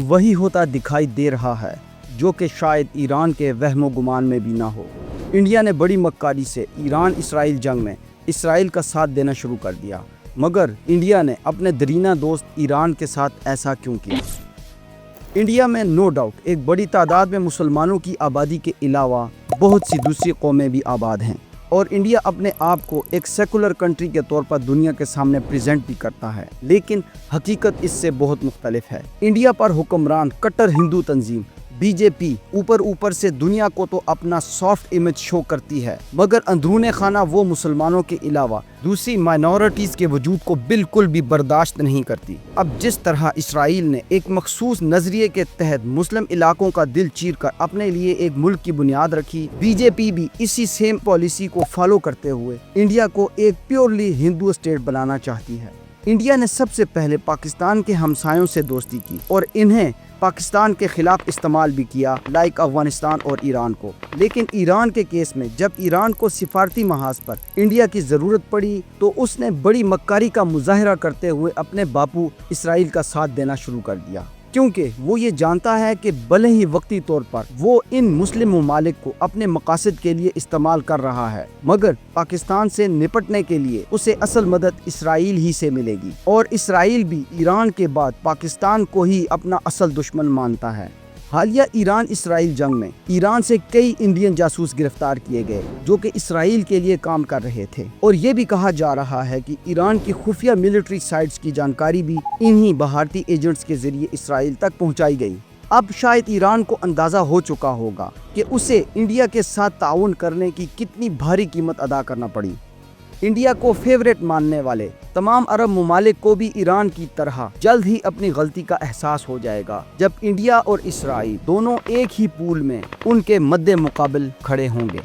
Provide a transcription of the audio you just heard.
वही होता दिखाई दे रहा है जो कि शायद ईरान के वहमो गुमान में भी ना हो। इंडिया ने बड़ी मक्कारी से ईरान इसराइल जंग में इसराइल का साथ देना शुरू कर दिया, मगर इंडिया ने अपने दरीना दोस्त ईरान के साथ ऐसा क्यों किया? इंडिया में नो डाउट एक बड़ी तादाद में मुसलमानों की आबादी के अलावा बहुत सी दूसरी कौमें भी आबाद हैं, और इंडिया अपने आप को एक सेकुलर कंट्री के तौर पर दुनिया के सामने प्रेजेंट भी करता है, लेकिन हकीकत इससे बहुत मुख्तलिफ है। इंडिया पर हुक्मरान कट्टर हिंदू तंजीम बीजेपी ऊपर से दुनिया को तो अपना सॉफ्ट इमेज शो करती है, मगर अंदरूने खाना वो मुसलमानों के अलावा दूसरी माइनॉरिटीज़ के वजूद को बिल्कुल भी बर्दाश्त नहीं करती। अब जिस तरह इसराइल ने एक मखसूस नजरिए के तहत मुस्लिम इलाकों का दिल चीर कर अपने लिए एक मुल्क की बुनियाद रखी, बीजेपी भी इसी सेम पॉलिसी को फॉलो करते हुए इंडिया को एक प्योरली हिंदू स्टेट बनाना चाहती है। इंडिया ने सबसे पहले पाकिस्तान के हमसायों से दोस्ती की और इन्हें पाकिस्तान के खिलाफ इस्तेमाल भी किया, लाइक अफगानिस्तान और ईरान को। लेकिन ईरान के केस में जब ईरान को सिफारती महाज पर इंडिया की ज़रूरत पड़ी तो उसने बड़ी मक्कारी का मुजाहरा करते हुए अपने बापू इसराइल का साथ देना शुरू कर दिया, क्योंकि वो ये जानता है कि भले ही वक्ती तौर पर वो इन मुस्लिम ममालिक को अपने मकासद के लिए इस्तेमाल कर रहा है, मगर पाकिस्तान से निपटने के लिए उसे असल मदद इसराइल ही से मिलेगी, और इसराइल भी ईरान के बाद पाकिस्तान को ही अपना असल दुश्मन मानता है। हालिया ईरान इसराइल जंग में ईरान से कई इंडियन जासूस गिरफ्तार किए गए जो कि इसराइल के लिए काम कर रहे थे, और ये भी कहा जा रहा है कि ईरान की खुफिया मिलिट्री साइट्स की जानकारी भी इन्हीं भारतीय एजेंट्स के जरिए इसराइल तक पहुंचाई गई। अब शायद ईरान को अंदाज़ा हो चुका होगा कि उसे इंडिया के साथ ताउन करने की कितनी भारी कीमत अदा करना पड़ी। इंडिया को फेवरेट मानने वाले तमाम अरब ममालिक को भी ईरान की तरह जल्द ही अपनी गलती का एहसास हो जाएगा, जब इंडिया और इसराइल दोनों एक ही पूल में उनके मद्दे मुकाबिल खड़े होंगे।